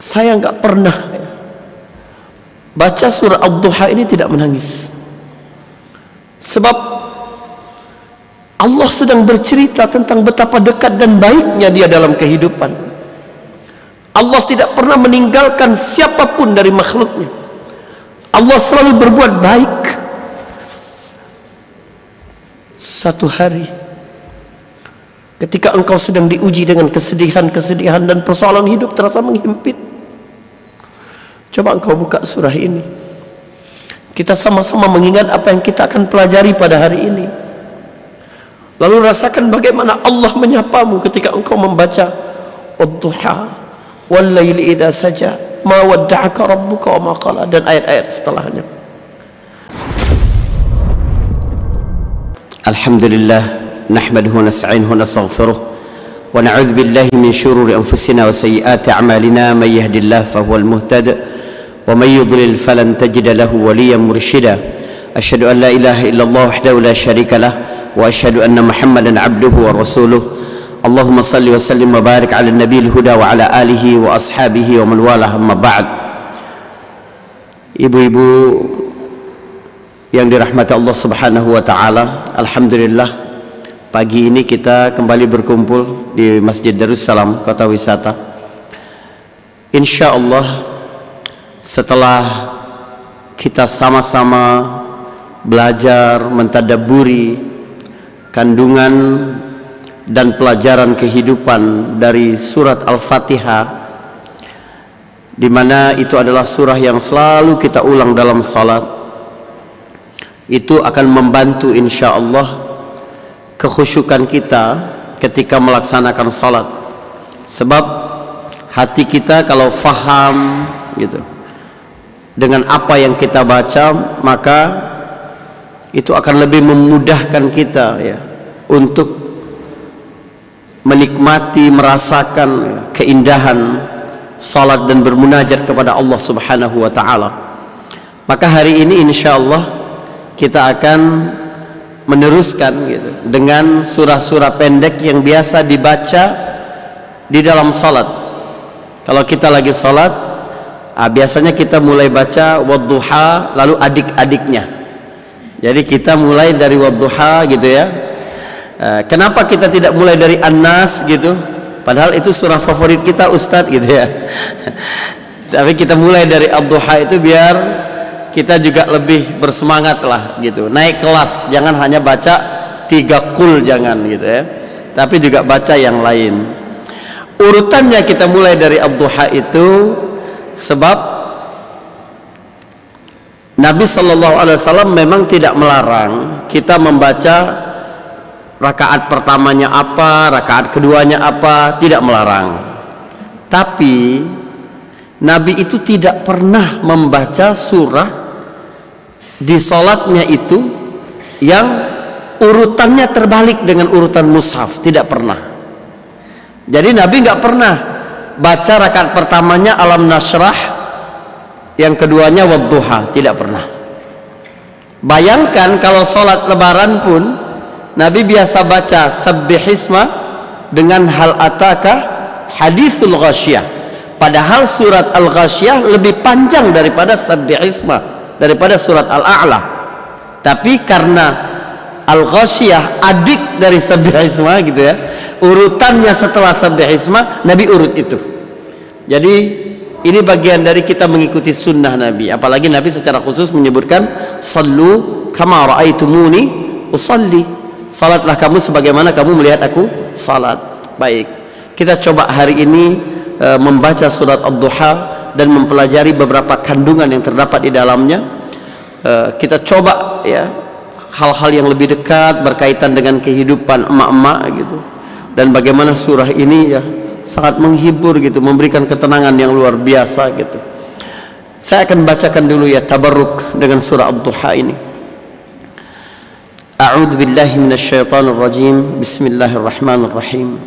Saya nggak pernah baca surah Ad-Duha ini tidak menangis. Sebab Allah sedang bercerita tentang betapa dekat dan baiknya Dia dalam kehidupan. Allah tidak pernah meninggalkan siapapun dari makhluknya. Allah selalu berbuat baik. Satu hari ketika engkau sedang diuji dengan kesedihan dan persoalan hidup terasa menghimpit, coba engkau buka surah ini. Kita sama-sama mengingat apa yang kita akan pelajari pada hari ini. Lalu rasakan bagaimana Allah menyapamu ketika engkau membaca Ad-Duha wal laili idza saja ma wadda'aka rabbuka wa ma qala, dan ayat-ayat setelahnya. Alhamdulillah nahmaduhu wa nasta'inuhu wa nastaghfiruh wa na'udzu billahi min shururi anfusina wa sayyiati a'malina may yahdihillahu fahuwal muhtad wa may yudlil falan tajida lahu waliyyan mursyida. Asyhadu an la ilaha illallah wahdahu la syarika lah wa asyhadu anna Muhammadan abduhu wa rasuluh. Allahumma salli wa sallim wa barik ala nabiyil huda wa ala alihi wa ashabihi wa man walah, amma ba'd. Ibu-ibu yang dirahmati Allah Subhanahu wa taala, alhamdulillah pagi ini kita kembali berkumpul di Masjid Darussalam Kota Wisata. Insyaallah setelah kita sama-sama belajar mentadabburi kandungan dan pelajaran kehidupan dari surat Al-Fatihah, di mana itu adalah surah yang selalu kita ulang dalam salat, itu akan membantu insyaallah kekhusyukan kita ketika melaksanakan salat. Sebab hati kita kalau faham gitu dengan apa yang kita baca, maka itu akan lebih memudahkan kita ya untuk menikmati, merasakan keindahan salat dan bermunajat kepada Allah Subhanahu wa taala. Maka hari ini insyaallah kita akan meneruskan gitu dengan surah-surah pendek yang biasa dibaca di dalam salat. Kalau kita lagi salat, biasanya kita mulai baca Wadduha lalu adik-adiknya. Jadi kita mulai dari Wadduha gitu ya. Kenapa kita tidak mulai dari An-Nas gitu? Padahal itu surah favorit kita Ustadz gitu ya. Tapi kita mulai dari Ad-Duha itu biar kita juga lebih bersemangat lah gitu. Naik kelas, jangan hanya baca 3 qul, jangan gitu ya. Tapi juga baca yang lain. Urutannya kita mulai dari Ad-Duha itu sebab Nabi SAW memang tidak melarang kita membaca rakaat pertamanya apa, rakaat keduanya apa, tidak melarang. Tapi Nabi itu tidak pernah membaca surah di sholatnya itu yang urutannya terbalik dengan urutan mushaf, tidak pernah. Jadi Nabi nggak pernah baca rakaat pertamanya Alam Nashrah, yang keduanya Wadduha, tidak pernah. Bayangkan kalau sholat lebaran pun Nabi biasa baca Sabbihisma dengan Hal Ataka Hadithul Ghasyiyah, padahal surat Al-Ghasyiyah lebih panjang daripada Sabbihisma, daripada surat Al-A'la. Tapi karena Al-Ghasyiyah adik dari Sabbihisma gitu ya, urutannya setelah Sabbihisma Nabi urut itu. Jadi ini bagian dari kita mengikuti sunnah Nabi. Apalagi Nabi secara khusus menyebutkan Sallu kama ra'aitumuni usalli, salatlah kamu sebagaimana kamu melihat aku salat. Baik, kita coba hari ini membaca surat Ad-Duha dan mempelajari beberapa kandungan yang terdapat di dalamnya. Kita coba ya hal-hal yang lebih dekat berkaitan dengan kehidupan emak-emak gitu, dan bagaimana surah ini ya sangat menghibur gitu, memberikan ketenangan yang luar biasa gitu. Saya akan bacakan dulu ya tabarruk dengan surah Ad-Duha ini. A'udzu billahi minasyaitonir rajim. Bismillahirrahmanirrahim.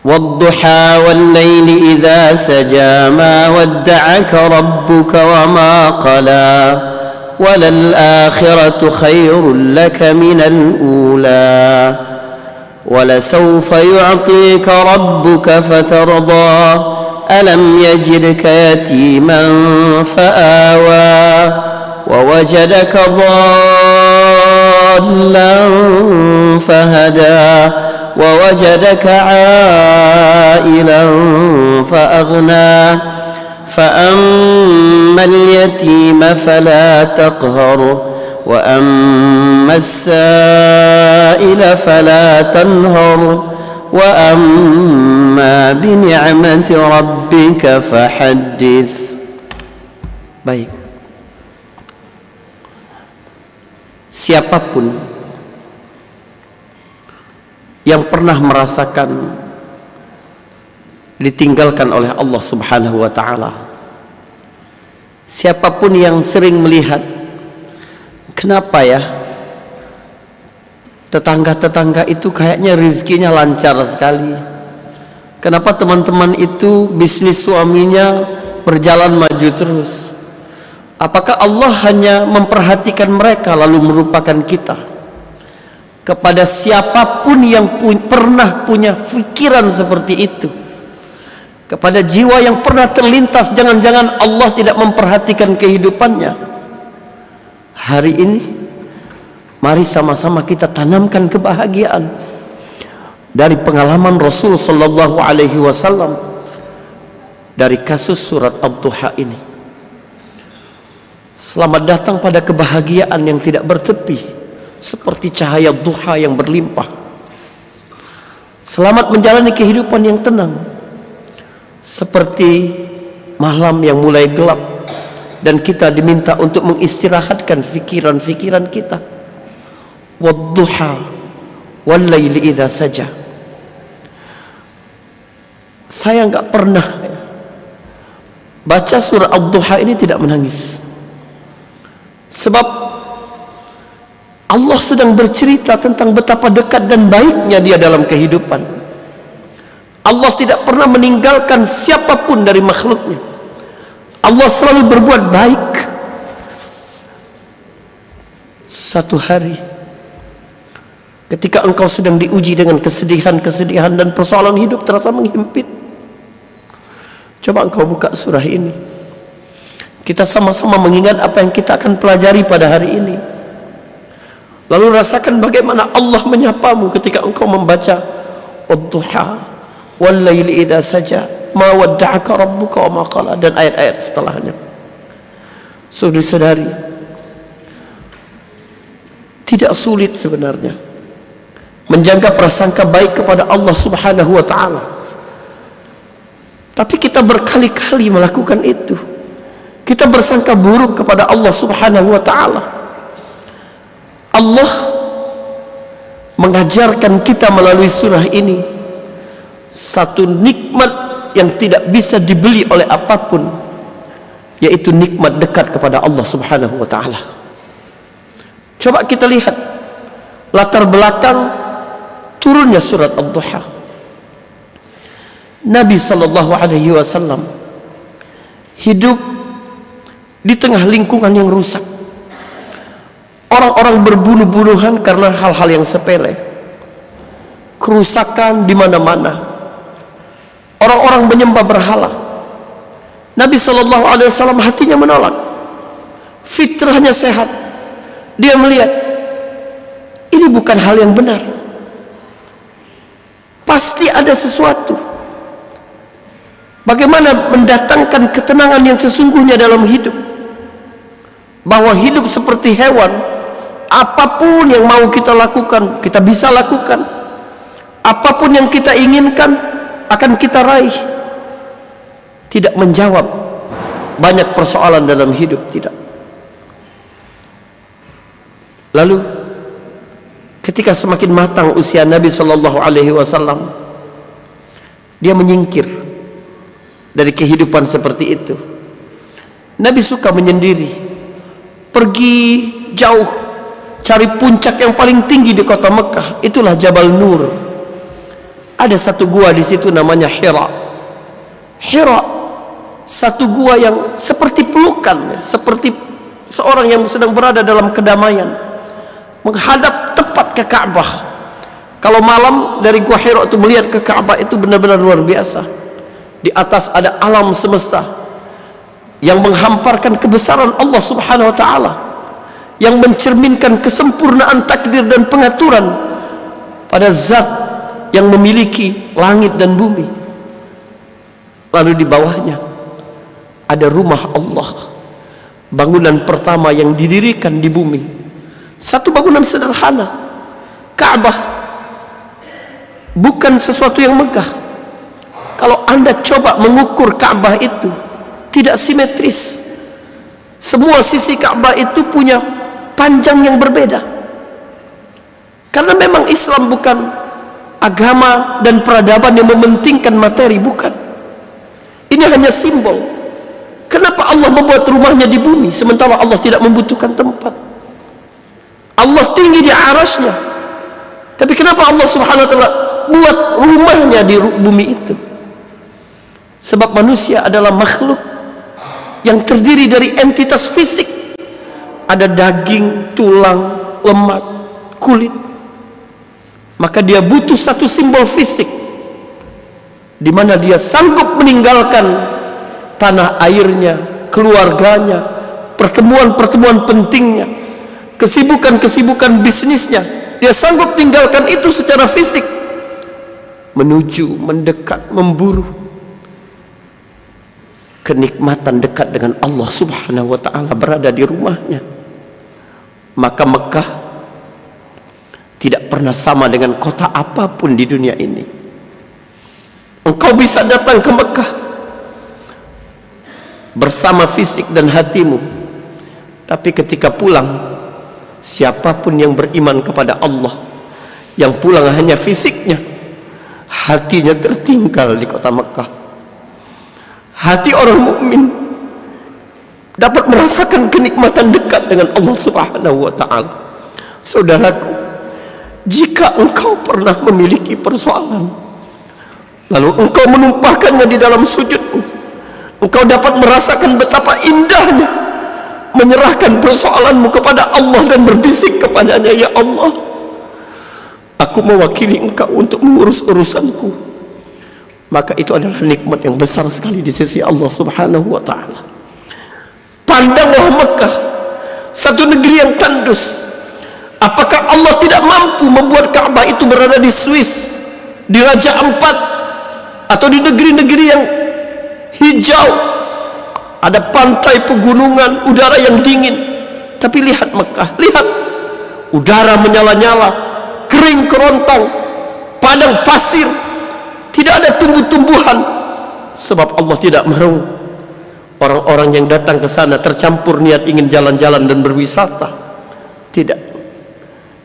Wadduha wal laili idza saja ma wadda'aka rabbuka wa ma qala walal akhiratu khairul laka minal ula ولسوف يعطيك ربك فترضى ألم يجدك يتيما فآوى ووجدك ضالا فهدى ووجدك عائلا فأغنى فأما اليتيم فلا تقهر وأما السائل فلا تنهر وأما بنعمة ربك فحدث. Baik, siapapun yang pernah merasakan ditinggalkan oleh Allah Subhanahu wa ta'ala, siapapun yang sering melihat, kenapa ya tetangga-tetangga itu kayaknya rezekinya lancar sekali, kenapa teman-teman itu bisnis suaminya berjalan maju terus, apakah Allah hanya memperhatikan mereka lalu melupakan kita? Kepada siapapun yang pernah punya pikiran seperti itu, kepada jiwa yang pernah terlintas jangan-jangan Allah tidak memperhatikan kehidupannya, hari ini mari sama-sama kita tanamkan kebahagiaan dari pengalaman Rasul sallallahu alaihi wasallam dari kasus surat Ad-Duha ini. Selamat datang pada kebahagiaan yang tidak bertepi, seperti cahaya duha yang berlimpah. Selamat menjalani kehidupan yang tenang, seperti malam yang mulai gelap dan kita diminta untuk mengistirahatkan fikiran-fikiran kita. Wadduha wallaili idza saja. Saya enggak pernah baca surah Ad-Duha ini tidak menangis, sebab Allah sedang bercerita tentang betapa dekat dan baiknya Dia dalam kehidupan. Allah tidak pernah meninggalkan siapapun dari makhluknya. Allah selalu berbuat baik. Satu hari ketika engkau sedang diuji dengan kesedihan-kesedihan dan persoalan hidup terasa menghimpit, coba engkau buka surah ini. Kita sama-sama mengingat apa yang kita akan pelajari pada hari ini. Lalu rasakan bagaimana Allah menyapamu ketika engkau membaca Ad-Duha wallaili idza saja ma wadda'aka rabbuka wa ma qala, dan ayat-ayat setelahnya. Saudari-saudari, tidak sulit sebenarnya menjaga prasangka baik kepada Allah Subhanahu wa ta'ala, tapi kita berkali-kali melakukan itu. Kita bersangka buruk kepada Allah Subhanahu wa ta'ala. Allah mengajarkan kita melalui surah ini satu nikmat yang tidak bisa dibeli oleh apapun, yaitu nikmat dekat kepada Allah Subhanahu wa ta'ala. Coba kita lihat latar belakang turunnya surat Ad-Duha. Nabi sallallahu alaihi wasallam hidup di tengah lingkungan yang rusak. Orang-orang berbunuh-bunuhan karena hal-hal yang sepele. Kerusakan di mana-mana. Orang-orang menyembah berhala. Nabi sallallahu alaihi wasallam hatinya menolak. Fitrahnya sehat. Dia melihat ini bukan hal yang benar. Pasti ada sesuatu. Bagaimana mendatangkan ketenangan yang sesungguhnya dalam hidup? Bahwa hidup seperti hewan, apapun yang mau kita lakukan, kita bisa lakukan. Apapun yang kita inginkan, akan kita raih. Tidak menjawab banyak persoalan dalam hidup, tidak. Lalu ketika semakin matang usia Nabi sallallahu alaihi wasallam, dia menyingkir dari kehidupan seperti itu. Nabi suka menyendiri, pergi jauh, cari puncak yang paling tinggi di kota Mekah, itulah Jabal Nur. Ada satu gua di situ namanya Hira. Hira, satu gua yang seperti pelukan, seperti seorang yang sedang berada dalam kedamaian, menghadap tepat ke Ka'bah. Kalau malam dari gua Hira itu melihat ke Ka'bah itu benar-benar luar biasa. di atas ada alam semesta yang menghamparkan kebesaran Allah Subhanahu wa taala, yang mencerminkan kesempurnaan takdir dan pengaturan pada zat yang memiliki langit dan bumi. Lalu di bawahnya ada rumah Allah, bangunan pertama yang didirikan di bumi. Satu bangunan sederhana, Ka'bah, bukan sesuatu yang megah. Kalau Anda coba mengukur Ka'bah itu, tidak simetris. Semua sisi Ka'bah itu punya panjang yang berbeda. Karena memang Islam bukan agama dan peradaban yang mementingkan materi, bukan. Ini hanya simbol. Kenapa Allah membuat rumahnya di bumi sementara Allah tidak membutuhkan tempat? Allah tinggi di arasnya, tapi kenapa Allah Subhanahu wa taala buat rumahnya di bumi itu? Sebab manusia adalah makhluk yang terdiri dari entitas fisik. Ada daging, tulang, lemak, kulit. Maka dia butuh satu simbol fisik di mana dia sanggup meninggalkan tanah airnya, keluarganya, pertemuan-pertemuan pentingnya, kesibukan-kesibukan bisnisnya. Dia sanggup tinggalkan itu secara fisik, menuju, mendekat, memburu kenikmatan dekat dengan Allah Subhanahu wa taala berada di rumahnya. Maka Mekah tidak pernah sama dengan kota apapun di dunia ini. Engkau bisa datang ke Mekah bersama fisik dan hatimu, tapi ketika pulang, siapapun yang beriman kepada Allah, yang pulang hanya fisiknya, hatinya tertinggal di kota Mekah. Hati orang mukmin dapat merasakan kenikmatan dekat dengan Allah Subhanahu wa taala. Saudaraku, jika engkau pernah memiliki persoalan, lalu engkau menumpahkannya di dalam sujudmu, engkau dapat merasakan betapa indahnya menyerahkan persoalanmu kepada Allah dan berbisik kepadanya, ya Allah, aku mewakili engkau untuk mengurus urusanku. Maka itu adalah nikmat yang besar sekali di sisi Allah Subhanahu wa taala. Pandanglah Mekah, satu negeri yang tandus. Apakah Allah tidak mampu membuat Ka'bah itu berada di Swiss, di Raja Ampat, atau di negeri-negeri yang hijau, ada pantai, pegunungan, udara yang dingin? Tapi lihat Mekah, lihat udara menyala-nyala, kering kerontang, padang pasir, tidak ada tumbuh-tumbuhan. Sebab Allah tidak mau orang-orang yang datang ke sana tercampur niat ingin jalan-jalan dan berwisata. Tidak.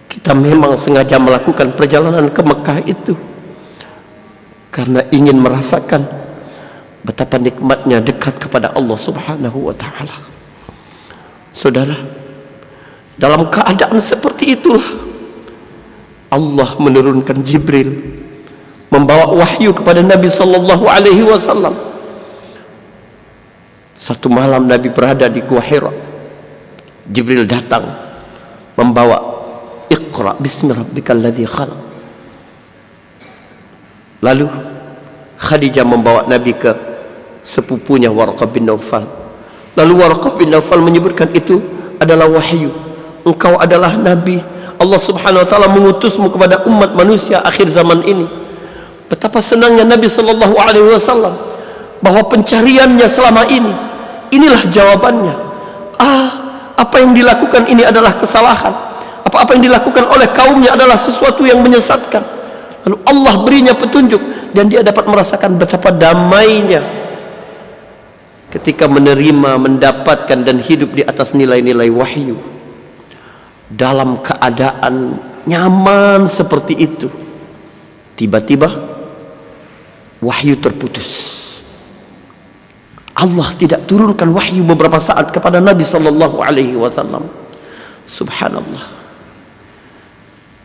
Kita memang sengaja melakukan perjalanan ke Mekah itu karena ingin merasakan betapa nikmatnya dekat kepada Allah Subhanahu wa taala. Saudara, dalam keadaan seperti itulah Allah menurunkan Jibril membawa wahyu kepada Nabi sallallahu alaihi wasallam. Satu malam Nabi berada di Gua Hira. Jibril datang membawa Iqra bismi rabbikal ladzi khalaq. Lalu Khadijah membawa Nabi ke sepupunya Warqah bin Naufal. Lalu Warqah bin Naufal menyebutkan itu adalah wahyu. Engkau adalah Nabi. Allah Subhanahu wa taala mengutusmu kepada umat manusia akhir zaman ini. Betapa senangnya Nabi sallallahu alaihi wasallam bahwa pencariannya selama ini, inilah jawabannya. Apa yang dilakukan ini adalah kesalahan. Apa-apa yang dilakukan oleh kaumnya adalah sesuatu yang menyesatkan. Lalu Allah berinya petunjuk dan dia dapat merasakan betapa damainya ketika menerima, mendapatkan dan hidup di atas nilai-nilai wahyu. Dalam keadaan nyaman seperti itu, tiba-tiba wahyu terputus. Allah tidak turunkan wahyu beberapa saat kepada Nabi sallallahu alaihi wasallam. Subhanallah.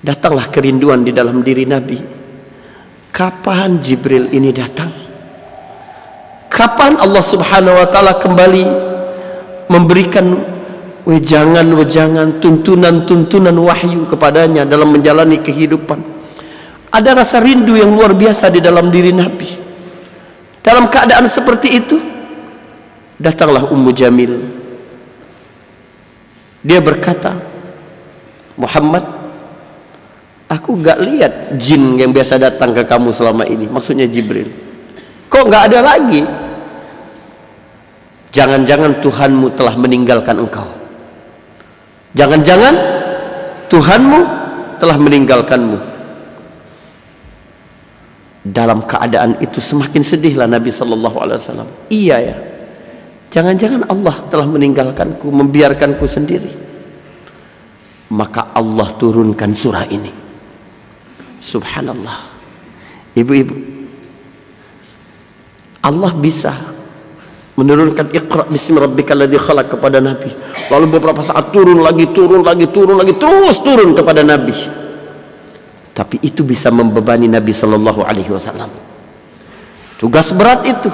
Datanglah kerinduan di dalam diri Nabi. Kapan Jibril ini datang? Kapan Allah Subhanahu wa taala kembali memberikan wejangan-wejangan, tuntunan-tuntunan wahyu kepadanya dalam menjalani kehidupan? Ada rasa rindu yang luar biasa di dalam diri Nabi. Dalam keadaan seperti itu, datanglah Ummu Jamil. Dia berkata, Muhammad, aku gak lihat jin yang biasa datang ke kamu selama ini. Maksudnya Jibril. Kok gak ada lagi? Jangan-jangan Tuhanmu telah meninggalkan engkau. Jangan-jangan Tuhanmu telah meninggalkanmu. Dalam keadaan itu semakin sedihlah Nabi Sallallahu Alaihi Wasallam. Iya ya, jangan-jangan Allah telah meninggalkanku, membiarkanku sendiri. Maka Allah turunkan surah ini. Subhanallah. Ibu-ibu, Allah bisa menurunkan Iqra bismi rabbikal ladzi khalaq kepada Nabi. Lalu beberapa saat turun lagi, terus turun kepada Nabi. Tapi itu bisa membebani Nabi Sallallahu Alaihi Wasallam. Tugas berat itu.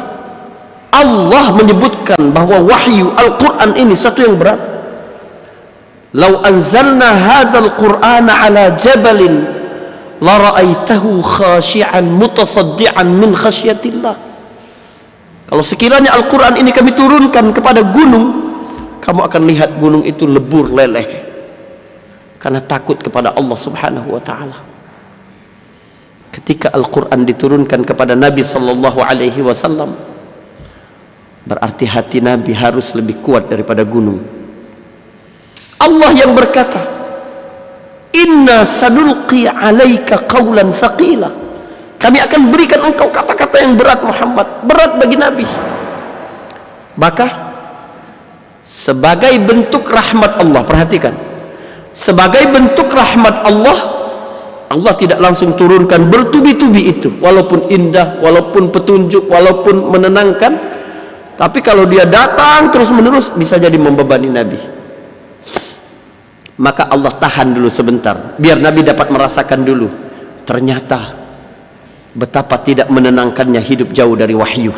Allah menyebutkan bahwa wahyu Al-Quran ini satu yang berat. Lau anzalna hadzal Qur'ana ala jabalin la ra'aitahu khashi'an mutasaddian min khasyatillah. Kalau sekiranya Al-Quran ini kami turunkan kepada gunung, kamu akan lihat gunung itu lebur leleh karena takut kepada Allah Subhanahu wa ta'ala. Ketika Al-Quran diturunkan kepada Nabi Sallallahu Alaihi Wasallam, berarti hati Nabi harus lebih kuat daripada gunung. Allah yang berkata, Inna sanulqi alaika qawlan thaqila. Kami akan berikan engkau kata-kata yang berat Muhammad, berat bagi Nabi. Maka sebagai bentuk rahmat Allah, perhatikan, sebagai bentuk rahmat Allah, Allah tidak langsung turunkan bertubi-tubi itu, walaupun indah, walaupun petunjuk, walaupun menenangkan. Tapi kalau dia datang terus menerus, bisa jadi membebani Nabi. Maka Allah tahan dulu sebentar, biar Nabi dapat merasakan dulu. Ternyata betapa tidak menenangkannya hidup jauh dari wahyu.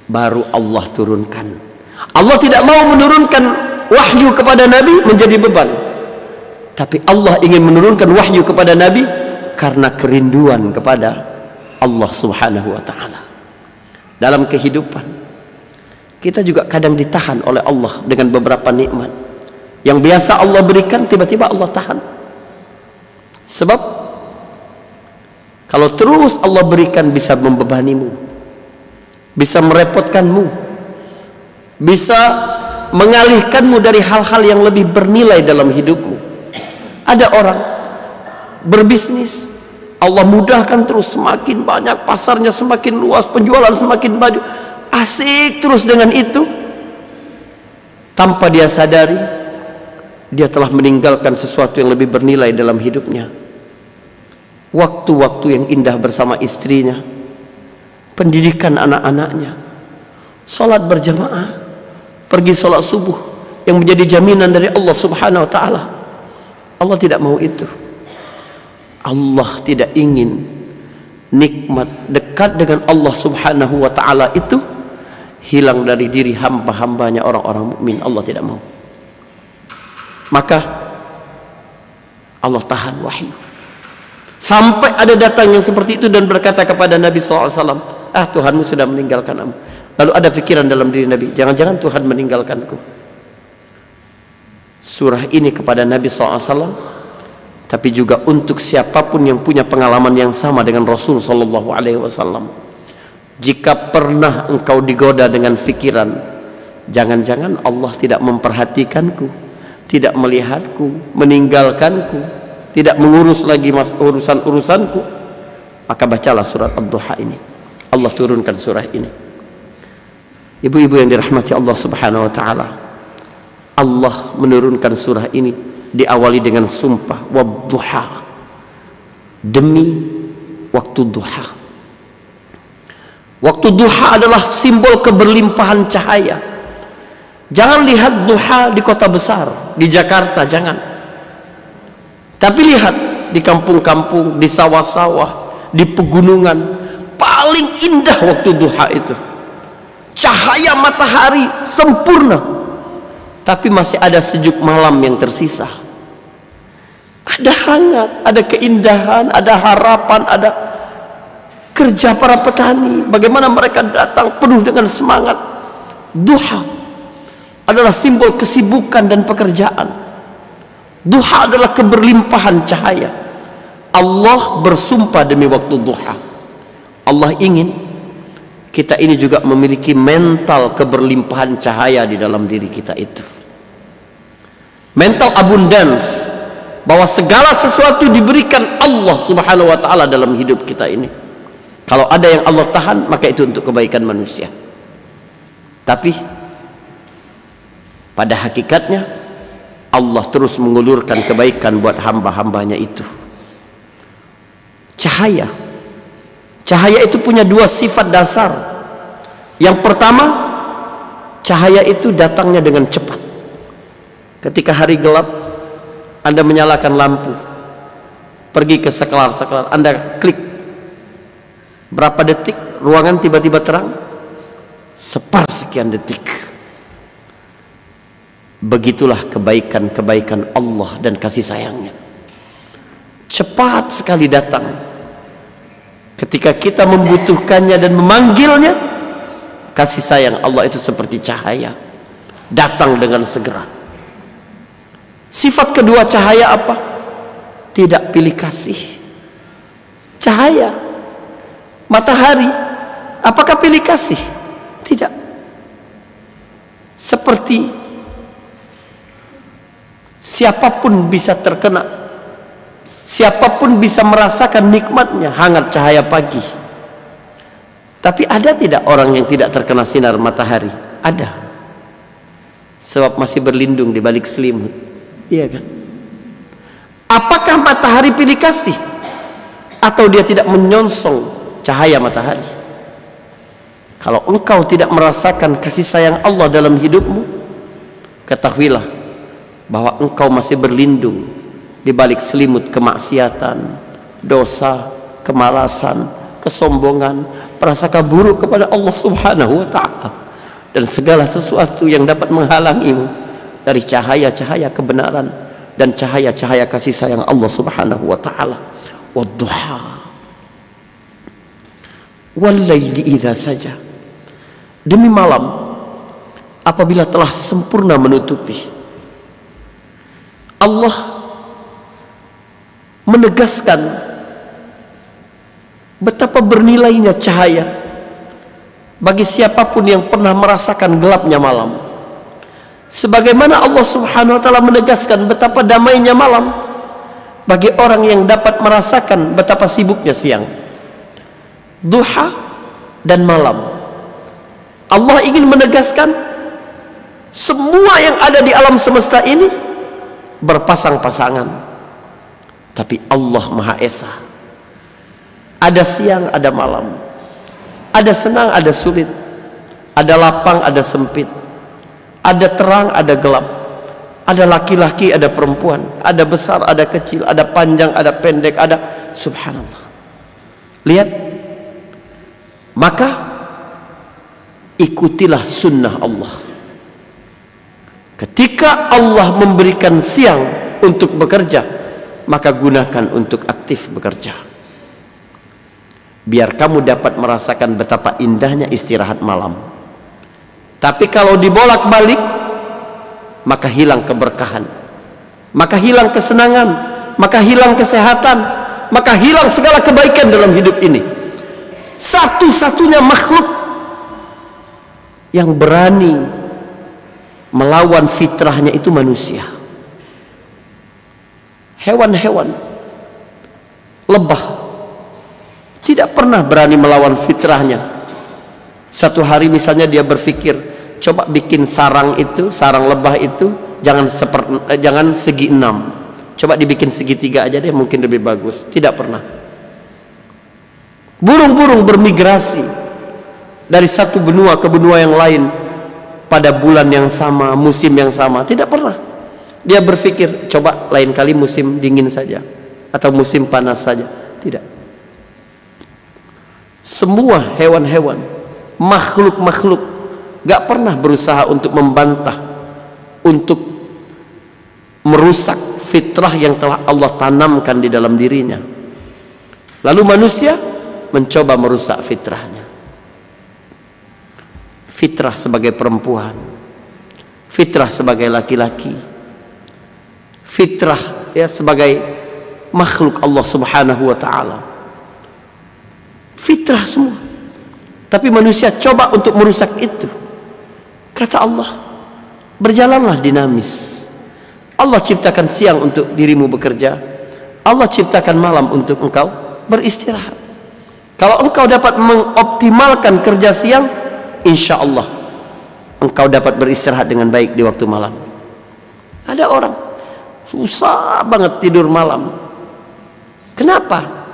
Baru Allah turunkan. Allah tidak mau menurunkan wahyu kepada Nabi menjadi beban. Tapi Allah ingin menurunkan wahyu kepada Nabi karena kerinduan kepada Allah Subhanahu wa ta'ala. Dalam kehidupan kita juga kadang ditahan oleh Allah dengan beberapa nikmat yang biasa Allah berikan, tiba-tiba Allah tahan. Sebab kalau terus Allah berikan, bisa membebanimu, bisa merepotkanmu, bisa mengalihkanmu dari hal-hal yang lebih bernilai dalam hidupmu. Ada orang berbisnis, Allah mudahkan terus, semakin banyak, pasarnya semakin luas, penjualan semakin maju, asik terus dengan itu. Tanpa dia sadari, dia telah meninggalkan sesuatu yang lebih bernilai dalam hidupnya. Waktu-waktu yang indah bersama istrinya, pendidikan anak-anaknya, sholat berjamaah, pergi sholat subuh yang menjadi jaminan dari Allah Subhanahu wa ta'ala. Allah tidak mau itu. Allah tidak ingin nikmat dekat dengan Allah Subhanahu wa ta'ala itu hilang dari diri hamba-hambanya orang-orang mukmin. Allah tidak mau. Maka Allah tahan wahyu. Sampai ada datang yang seperti itu dan berkata kepada Nabi SAW, Tuhanmu sudah meninggalkan kamu. Lalu ada pikiran dalam diri Nabi, jangan-jangan Tuhan meninggalkanku. Surah ini kepada Nabi SAW, tapi juga untuk siapapun yang punya pengalaman yang sama dengan Rasul Sallallahu Alaihi Wasallam. Jika pernah engkau digoda dengan pikiran, jangan-jangan Allah tidak memperhatikanku, tidak melihatku, meninggalkanku, tidak mengurus lagi urusan-urusanku, maka bacalah surat Ad-Duha ini. Allah turunkan surah ini. Ibu-ibu yang dirahmati Allah Subhanahu wa ta'ala, Allah menurunkan surah ini diawali dengan sumpah, wadduha, demi waktu duha. Waktu duha adalah simbol keberlimpahan cahaya. Jangan lihat duha di kota besar, di Jakarta, jangan. Tapi lihat di kampung-kampung, di sawah-sawah, di pegunungan, paling indah waktu duha itu. Cahaya matahari sempurna, tapi masih ada sejuk malam yang tersisa. Ada hangat, ada keindahan, ada harapan, ada kerja para petani, bagaimana mereka datang penuh dengan semangat. Duha adalah simbol kesibukan dan pekerjaan. Duha adalah keberlimpahan cahaya. Allah bersumpah demi waktu duha. Allah ingin kita ini juga memiliki mental keberlimpahan cahaya di dalam diri kita itu. Mental abundance, bahwa segala sesuatu diberikan Allah Subhanahu wa taala dalam hidup kita ini. Kalau ada yang Allah tahan, maka itu untuk kebaikan manusia. Tapi pada hakikatnya Allah terus mengulurkan kebaikan buat hamba-hambanya itu. Cahaya itu punya dua sifat dasar. Yang pertama, cahaya itu datangnya dengan cepat. Ketika hari gelap, Anda menyalakan lampu, pergi ke sekelar-sekelar, Anda klik, berapa detik ruangan tiba-tiba terang? Sepersekian detik. Begitulah kebaikan-kebaikan Allah dan kasih sayangnya. Cepat sekali datang. Ketika kita membutuhkannya dan memanggilnya, kasih sayang Allah itu seperti cahaya, datang dengan segera. Sifat kedua cahaya apa? Tidak pilih kasih. Cahaya matahari, apakah pilih kasih? Tidak. Seperti siapapun bisa terkena, siapapun bisa merasakan nikmatnya hangat cahaya pagi. Tapi ada tidak orang yang tidak terkena sinar matahari? Ada. Sebab masih berlindung di balik selimut. Iya kan? Apakah matahari pilih kasih? Atau dia tidak menyongsong cahaya matahari? Kalau engkau tidak merasakan kasih sayang Allah dalam hidupmu, ketahuilah bahwa engkau masih berlindung di balik selimut kemaksiatan, dosa, kemalasan, kesombongan, prasangka buruk kepada Allah Subhanahu wa taala, dan segala sesuatu yang dapat menghalangimu dari cahaya-cahaya kebenaran dan cahaya-cahaya kasih sayang Allah Subhanahu wa taala. Wadduha wal laili idza saja, demi malam apabila telah sempurna menutupi. Allah menegaskan betapa bernilainya cahaya bagi siapapun yang pernah merasakan gelapnya malam. Sebagaimana Allah Subhanahu wa taala menegaskan betapa damainya malam bagi orang yang dapat merasakan betapa sibuknya siang. Duha dan malam. Allah ingin menegaskan semua yang ada di alam semesta ini berpasang-pasangan, tapi Allah Maha Esa. Ada siang, ada malam, ada senang, ada sulit, ada lapang, ada sempit, ada terang, ada gelap, ada laki-laki, ada perempuan, ada besar, ada kecil, ada panjang, ada pendek, ada subhanallah. Lihat, maka ikutilah sunnah Allah. Ketika Allah memberikan siang untuk bekerja, maka gunakan untuk aktif bekerja, biar kamu dapat merasakan betapa indahnya istirahat malam. Tapi kalau dibolak-balik, maka hilang keberkahan, maka hilang kesenangan, maka hilang kesehatan, maka hilang segala kebaikan dalam hidup ini. Satu-satunya makhluk yang berani melawan fitrahnya itu manusia. Hewan-hewan, lebah, tidak pernah berani melawan fitrahnya. Satu hari misalnya dia berpikir, coba bikin sarang itu, sarang lebah itu jangan segi 6, coba dibikin segitiga aja deh, mungkin lebih bagus. Tidak pernah. Burung-burung bermigrasi dari satu benua ke benua yang lain pada bulan yang sama, musim yang sama, tidak pernah. Dia berpikir, coba lain kali musim dingin saja atau musim panas saja. Tidak. Semua hewan-hewan, makhluk-makhluk gak pernah berusaha untuk membantah, untuk merusak fitrah yang telah Allah tanamkan di dalam dirinya. Lalu manusia mencoba merusak fitrahnya. Fitrah sebagai perempuan, fitrah sebagai laki-laki, fitrah ya sebagai makhluk Allah Subhanahu wa taala. Fitrah semua. Tapi manusia coba untuk merusak itu. Kata Allah, berjalanlah dinamis. Allah ciptakan siang untuk dirimu bekerja. Allah ciptakan malam untuk engkau beristirahat. Kalau engkau dapat mengoptimalkan kerja siang, insya Allah engkau dapat beristirahat dengan baik di waktu malam. Ada orang susah banget tidur malam. Kenapa?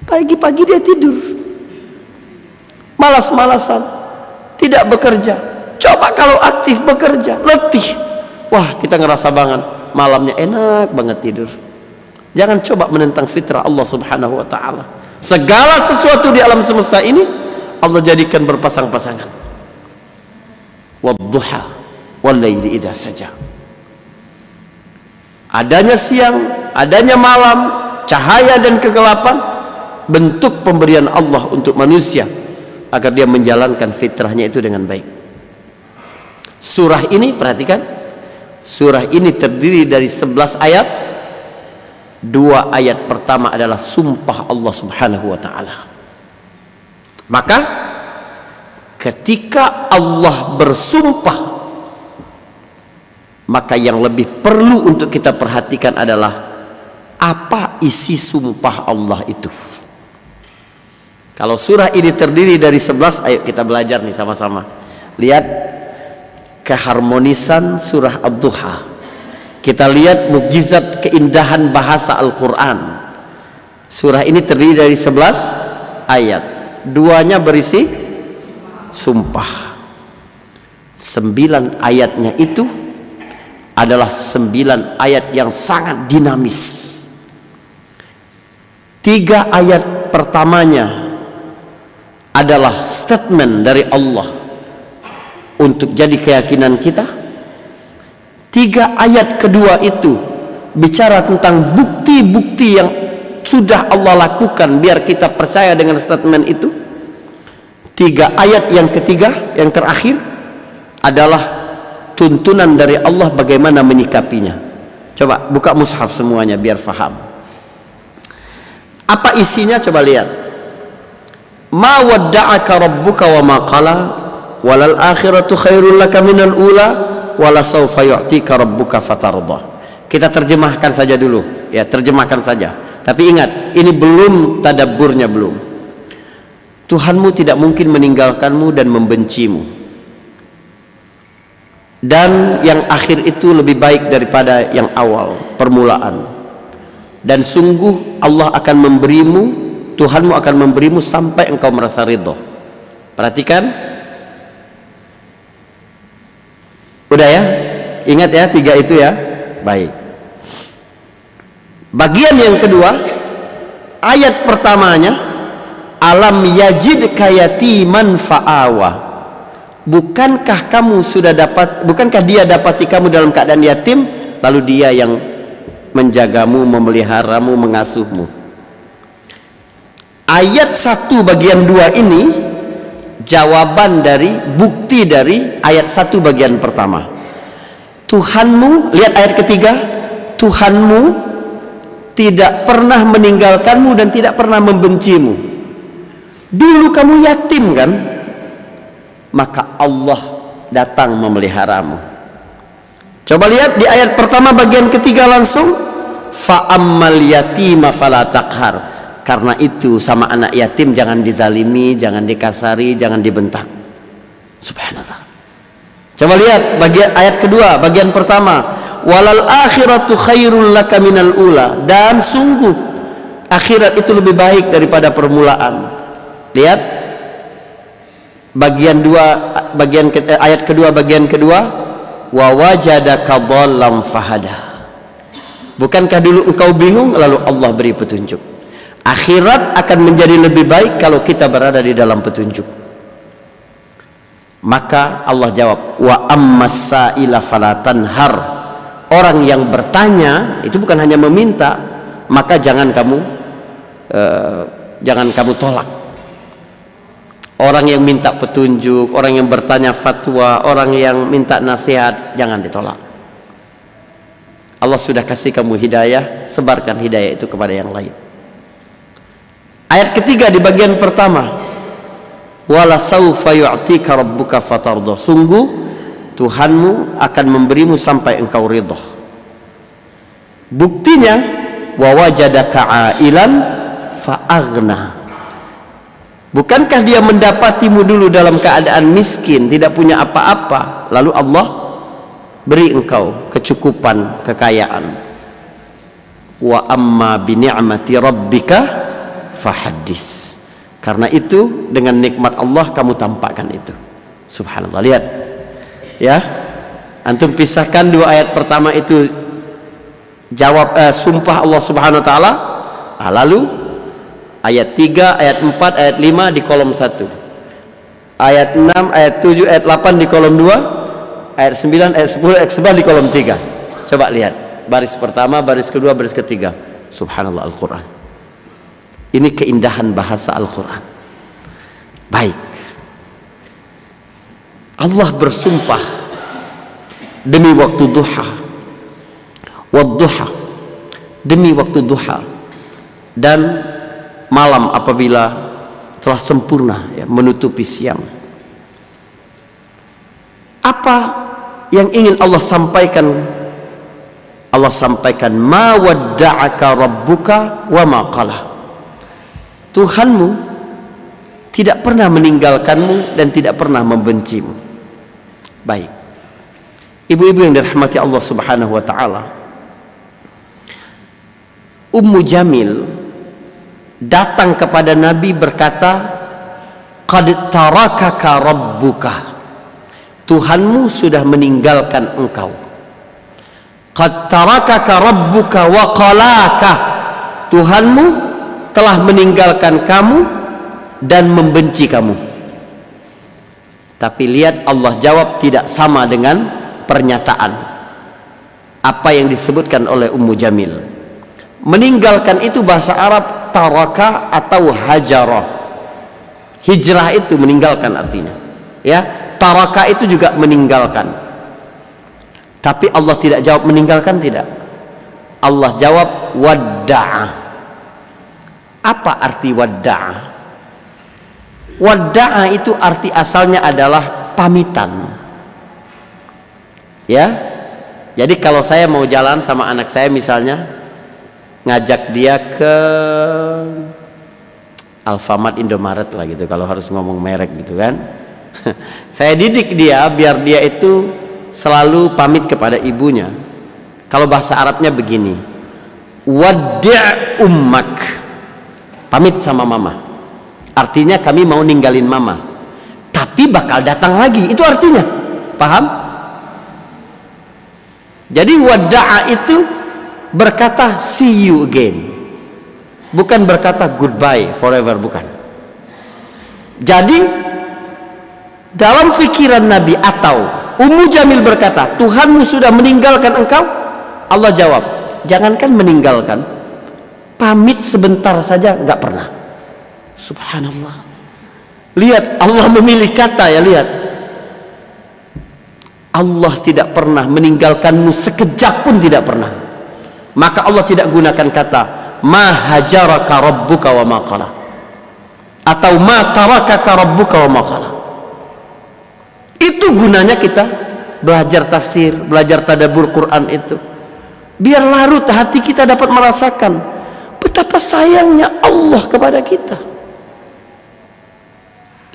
Pagi-pagi dia tidur, malas-malasan, tidak bekerja. Coba kalau aktif bekerja, letih, wah kita ngerasa banget malamnya enak banget tidur. Jangan coba menentang fitrah Allah Subhanahu wa taala. Segala sesuatu di alam semesta ini Allah jadikan berpasang-pasangan. Wadduha wallaili idza saja. Adanya siang, adanya malam, cahaya dan kegelapan, bentuk pemberian Allah untuk manusia agar dia menjalankan fitrahnya itu dengan baik. Surah ini, perhatikan, surah ini terdiri dari 11 ayat. 2 ayat pertama adalah sumpah Allah Subhanahu wa taala. Maka ketika Allah bersumpah, maka yang lebih perlu untuk kita perhatikan adalah apa isi sumpah Allah itu. Kalau surah ini terdiri dari 11, ayo kita belajar nih sama-sama. Lihat keharmonisan surah Ad-Duha. Kita lihat mukjizat keindahan bahasa Al-Quran. Surah ini terdiri dari 11 ayat. 2-nya berisi sumpah. 9 ayatnya itu adalah 9 ayat yang sangat dinamis. 3 ayat pertamanya adalah statement dari Allah untuk jadi keyakinan kita. 3 ayat kedua itu bicara tentang bukti-bukti yang sudah Allah lakukan biar kita percaya dengan statement itu. 3 ayat yang ketiga, yang terakhir adalah tuntunan dari Allah bagaimana menyikapinya. Coba buka mushaf semuanya biar faham. Apa isinya? Coba lihat. Ma wadda'aka rabbuka wa ma qala walal akhiratu khairul laka minal ula wala sawfa yu'tika rabbuka fatardah. Kita terjemahkan saja dulu ya, terjemahkan saja. Tapi ingat, ini belum tadabburnya belum. Tuhanmu tidak mungkin meninggalkanmu dan membencimu. Dan yang akhir itu lebih baik daripada yang awal, permulaan. Dan sungguh Allah akan memberimu, Tuhanmu akan memberimu sampai engkau merasa ridho. Perhatikan. Udah ya? Ingat ya 3 itu ya? Baik. Bagian yang kedua, ayat pertamanya, alam yajidka yatiman fa'awa. Bukankah kamu sudah dapat, bukankah dia dapati kamu dalam keadaan yatim, lalu dia yang menjagamu, memeliharamu, mengasuhmu. Ayat 1 bagian 2 ini jawaban dari, bukti dari ayat 1 bagian pertama. Tuhanmu, lihat ayat ketiga, Tuhanmu tidak pernah meninggalkanmu dan tidak pernah membencimu. Dulu kamu yatim kan, maka Allah datang memeliharamu. Coba lihat di ayat pertama bagian ketiga langsung, fa'ammal yatima fala taqhar. Karena itu sama anak yatim jangan dizalimi, jangan dikasari, jangan dibentak. Subhanallah. Coba lihat bagian ayat kedua, bagian pertama, walal akhiratu khairul laka minal ula. Dan sungguh akhirat itu lebih baik daripada permulaan. Lihat bagian 2, bagian ayat kedua, bagian kedua, wa wajadaka dhallam fahada. Bukankah dulu engkau bingung lalu Allah beri petunjuk. Akhirat akan menjadi lebih baik kalau kita berada di dalam petunjuk. Maka Allah jawab, wa ammas sa'ila fala tanhar. Orang yang bertanya itu bukan hanya meminta, maka jangan kamu jangan kamu tolak. Orang yang minta petunjuk, orang yang bertanya fatwa, orang yang minta nasihat, jangan ditolak. Allah sudah kasih kamu hidayah, sebarkan hidayah itu kepada yang lain. Ayat ketiga di bagian pertama, wala saufa yu'tika rabbuka fatardah. Sungguh Tuhanmu akan memberimu sampai engkau ridha. Buktinya, wa wajadaka ailan fa'aghna. Bukankah dia mendapatimu dulu dalam keadaan miskin, tidak punya apa-apa, lalu Allah beri engkau kecukupan, kekayaan. Wa amma bi ni'mati rabbika fahaddis. Karena itu dengan nikmat Allah kamu tampakkan itu. Subhanallah. Lihat ya, antum pisahkan dua ayat pertama itu jawab sumpah Allah Subhanahu wa taala, lalu ayat 3, ayat 4, ayat 5 di kolom 1, ayat 6, ayat 7, ayat 8 di kolom 2, ayat 9, ayat 10, ayat 11 di kolom 3. Coba lihat baris pertama, baris kedua, baris ketiga. Subhanallah, Al-Quran ini keindahan bahasa Al-Quran. Baik, Allah bersumpah demi waktu duha, wadduha, demi waktu duha dan malam apabila telah sempurna ya, menutupi siang. Apa yang ingin Allah sampaikan? Allah sampaikan, ma wadda'aka rabbuka wa ma qala. Tuhanmu tidak pernah meninggalkanmu dan tidak pernah membencimu. Baik, ibu-ibu yang dirahmati Allah Subhanahu wa taala, Ummu Jamil datang kepada Nabi berkata, qad tarakaka rabbuka. Tuhanmu sudah meninggalkan engkau. Qad tarakaka rabbuka wa qalaka. Tuhanmu telah meninggalkan kamu dan membenci kamu. Tapi lihat Allah jawab tidak sama dengan pernyataan apa yang disebutkan oleh Ummu Jamil. Meninggalkan itu bahasa Arab taraka atau hajarah. Hijrah itu meninggalkan artinya. Ya, taraka itu juga meninggalkan. Tapi Allah tidak jawab meninggalkan, tidak. Allah jawab wadda'a. Apa arti wadda'a? Wadda'a itu arti asalnya adalah pamitan. Ya. Jadi kalau saya mau jalan sama anak saya misalnya, ngajak dia ke Alfamart, Indomaret lah gitu, kalau harus ngomong merek gitu kan. Saya didik dia biar dia itu selalu pamit kepada ibunya. Kalau bahasa Arabnya begini, waddi' ummak, pamit sama mama. Artinya kami mau ninggalin mama, tapi bakal datang lagi, itu artinya. Paham? Jadi wadda'a itu berkata see you again, bukan berkata goodbye forever, bukan. Jadi dalam fikiran Nabi atau Ummu Jamil berkata, Tuhanmu sudah meninggalkan engkau. Allah jawab, jangankan meninggalkan, pamit sebentar saja nggak pernah. Subhanallah. Lihat Allah memilih kata, ya lihat, Allah tidak pernah meninggalkanmu sekejap pun, tidak pernah. Maka Allah tidak gunakan kata ma hajaraka rabbuka wa ma qala atau ma tarakaka rabbuka wa ma qala. Itu gunanya kita belajar tafsir, belajar tadabbur Quran itu, biar larut hati kita dapat merasakan betapa sayangnya Allah kepada kita.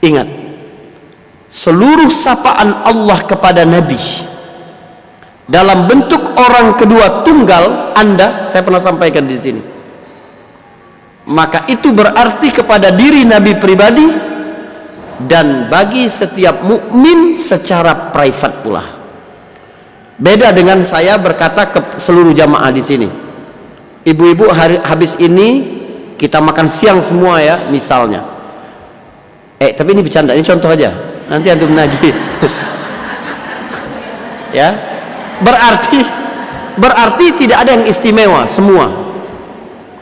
Ingat, seluruh sapaan Allah kepada Nabi dalam bentuk orang kedua tunggal, Anda, saya pernah sampaikan di sini, maka itu berarti kepada diri Nabi pribadi dan bagi setiap mukmin secara private pula. Beda dengan saya berkata ke seluruh jamaah di sini, ibu-ibu habis ini kita makan siang semua ya, misalnya. Tapi ini bercanda, ini contoh aja, nanti antum nagih. Ya, berarti tidak ada yang istimewa, semua.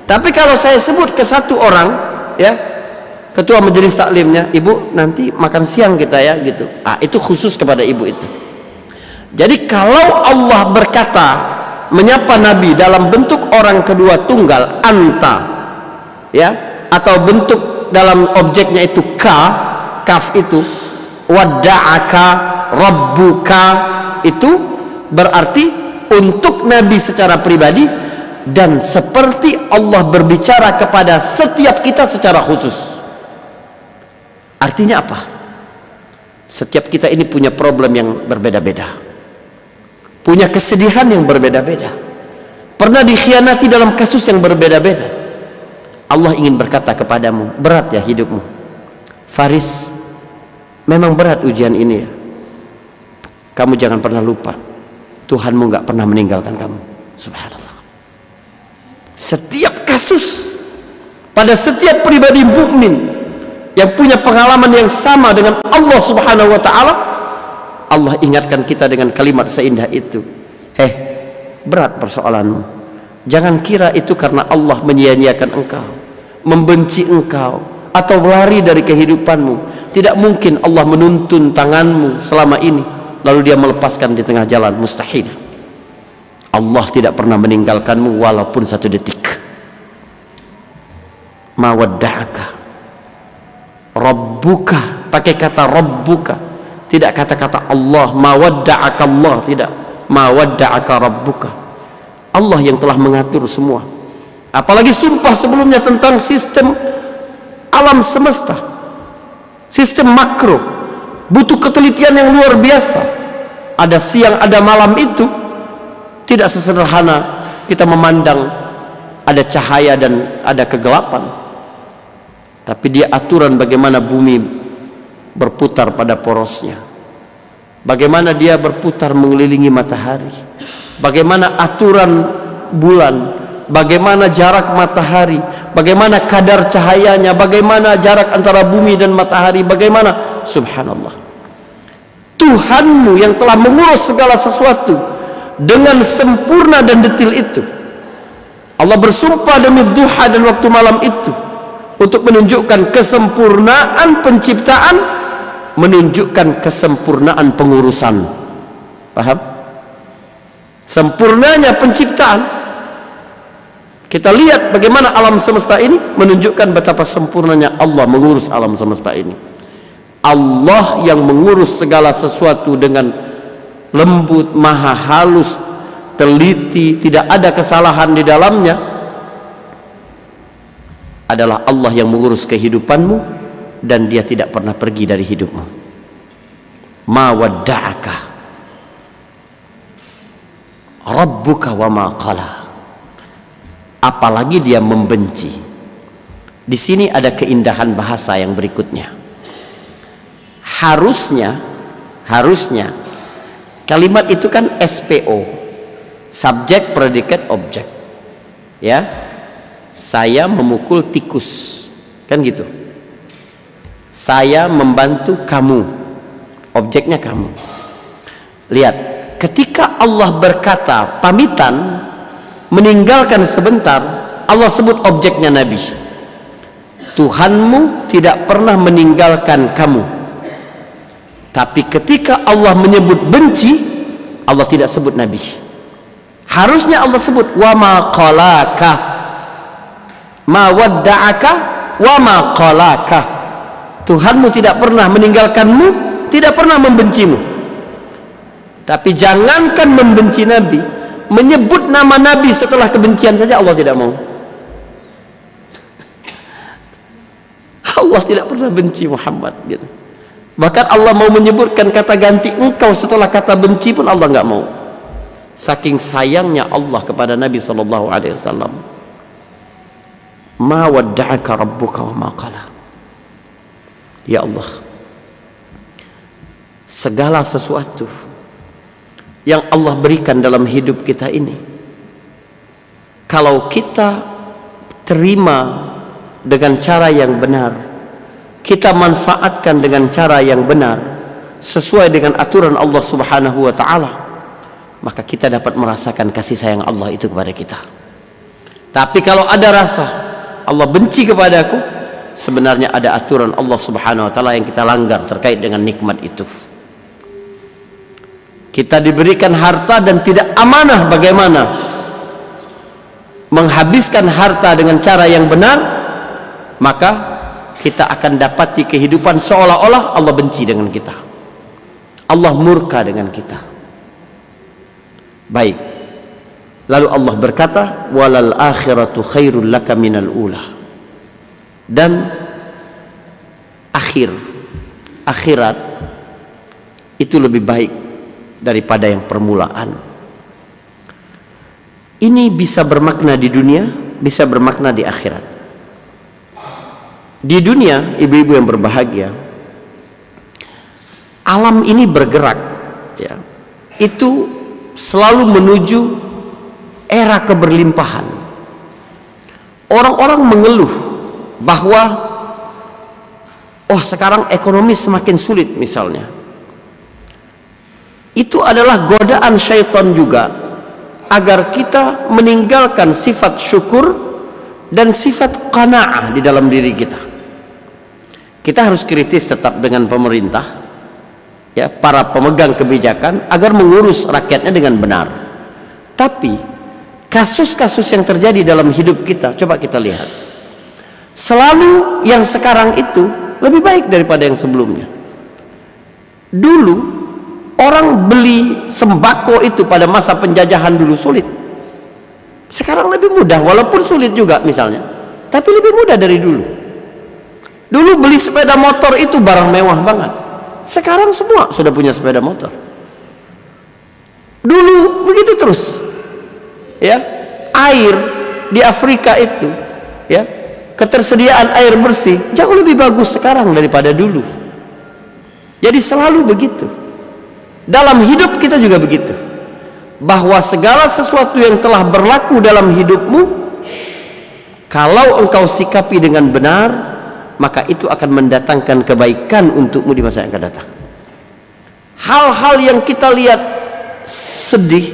Tapi kalau saya sebut ke satu orang, ya, ketua majelis taklimnya, ibu nanti makan siang kita ya gitu. Itu khusus kepada ibu itu. Jadi kalau Allah berkata menyapa Nabi dalam bentuk orang kedua tunggal anta, ya, atau bentuk dalam objeknya itu kaf itu, wadda'aka rabbuka, itu berarti untuk Nabi secara pribadi, dan seperti Allah berbicara kepada setiap kita secara khusus. Artinya apa? Setiap kita ini punya problem yang berbeda-beda, punya kesedihan yang berbeda-beda, pernah dikhianati dalam kasus yang berbeda-beda. Allah ingin berkata kepadamu, berat ya hidupmu Faris, memang berat ujian ini ya. Kamu jangan pernah lupa, Tuhanmu gak pernah meninggalkan kamu. Subhanallah. Setiap kasus, pada setiap pribadi mukmin yang punya pengalaman yang sama dengan Allah Subhanahu wa ta'ala, Allah ingatkan kita dengan kalimat seindah itu. Berat persoalanmu, jangan kira itu karena Allah menyia-nyiakan engkau, membenci engkau, atau lari dari kehidupanmu. Tidak mungkin Allah menuntun tanganmu selama ini lalu dia melepaskan di tengah jalan, mustahil. Allah tidak pernah meninggalkanmu walaupun satu detik. Ma wadda'aka rabbuka, pakai kata rabbuka, tidak kata-kata Allah. Ma wadda'aka Allah, tidak. Ma wadda'aka rabbuka, Allah yang telah mengatur semua. Apalagi sumpah sebelumnya tentang sistem alam semesta, sistem makro, butuh ketelitian yang luar biasa. Ada siang, ada malam, itu tidak sesederhana kita memandang ada cahaya dan ada kegelapan. Tapi dia aturan bagaimana bumi berputar pada porosnya, bagaimana dia berputar mengelilingi matahari, bagaimana aturan bulan, bagaimana jarak matahari, bagaimana kadar cahayanya, bagaimana jarak antara bumi dan matahari, bagaimana. Subhanallah. Tuhanmu yang telah mengurus segala sesuatu dengan sempurna dan detail itu. Allah bersumpah demi duha dan waktu malam itu untuk menunjukkan kesempurnaan penciptaan, menunjukkan kesempurnaan pengurusan. Paham? Sempurnanya penciptaan, kita lihat bagaimana alam semesta ini, menunjukkan betapa sempurnanya Allah mengurus alam semesta ini. Allah yang mengurus segala sesuatu dengan lembut, maha halus, teliti, tidak ada kesalahan di dalamnya, adalah Allah yang mengurus kehidupanmu, dan dia tidak pernah pergi dari hidupmu. Ma wadda'aka rabbuka wa ma qala. Apalagi dia membenci. Di sini ada keindahan bahasa yang berikutnya. Harusnya kalimat itu kan SPO, subjek, predikat, objek, ya. Saya memukul tikus, kan gitu. Saya membantu kamu, objeknya kamu. Lihat, ketika Allah berkata pamitan, meninggalkan sebentar, Allah sebut objeknya Nabi. Tuhanmu tidak pernah meninggalkan kamu. Tapi ketika Allah menyebut benci, Allah tidak sebut Nabi. Harusnya Allah sebut wa ma qalaka, ma wadda'aka wa ma qalaka. Tuhanmu tidak pernah meninggalkanmu, tidak pernah membencimu. Tapi jangankan membenci Nabi, menyebut nama Nabi setelah kebencian saja Allah tidak mau. Allah tidak pernah benci Muhammad gitu. Bahkan Allah mau menyebutkan kata ganti engkau setelah kata benci pun Allah nggak mau. Saking sayangnya Allah kepada Nabi sallallahu alaihi wasallam. Ma wadda'aka rabbuka wa ma qala. Ya Allah, segala sesuatu yang Allah berikan dalam hidup kita ini, kalau kita terima dengan cara yang benar, kita manfaatkan dengan cara yang benar sesuai dengan aturan Allah Subhanahu wa ta'ala, maka kita dapat merasakan kasih sayang Allah itu kepada kita. Tapi kalau ada rasa Allah benci kepadaku, sebenarnya ada aturan Allah Subhanahu wa taala yang kita langgar terkait dengan nikmat itu. Kita diberikan harta dan tidak amanah bagaimana menghabiskan harta dengan cara yang benar, maka kita akan dapati kehidupan seolah-olah Allah benci dengan kita, Allah murka dengan kita. Baik, lalu Allah berkata, walal akhiratu khairul laka minal ula, dan akhirat itu lebih baik daripada yang permulaan. Ini bisa bermakna di dunia, bisa bermakna di akhirat. Di dunia, ibu-ibu yang berbahagia, alam ini bergerak, ya, itu selalu menuju era keberlimpahan. Orang-orang mengeluh bahwa sekarang ekonomi semakin sulit misalnya. Itu adalah godaan syaitan juga agar kita meninggalkan sifat syukur dan sifat qanaah di dalam diri kita. Kita harus kritis tetap dengan pemerintah, ya, para pemegang kebijakan agar mengurus rakyatnya dengan benar. Tapi kasus-kasus yang terjadi dalam hidup kita, coba kita lihat, selalu yang sekarang itu lebih baik daripada yang sebelumnya. Dulu orang beli sembako itu pada masa penjajahan dulu sulit. Sekarang lebih mudah, walaupun sulit juga misalnya, tapi lebih mudah dari dulu. Dulu beli sepeda motor itu barang mewah banget. Sekarang semua sudah punya sepeda motor. Dulu begitu terus. Ya, air di Afrika itu, ya, ketersediaan air bersih jauh lebih bagus sekarang daripada dulu. Jadi selalu begitu. Dalam hidup kita juga begitu, bahwa segala sesuatu yang telah berlaku dalam hidupmu, kalau engkau sikapi dengan benar, maka itu akan mendatangkan kebaikan untukmu di masa yang akan datang. Hal-hal yang kita lihat sedih,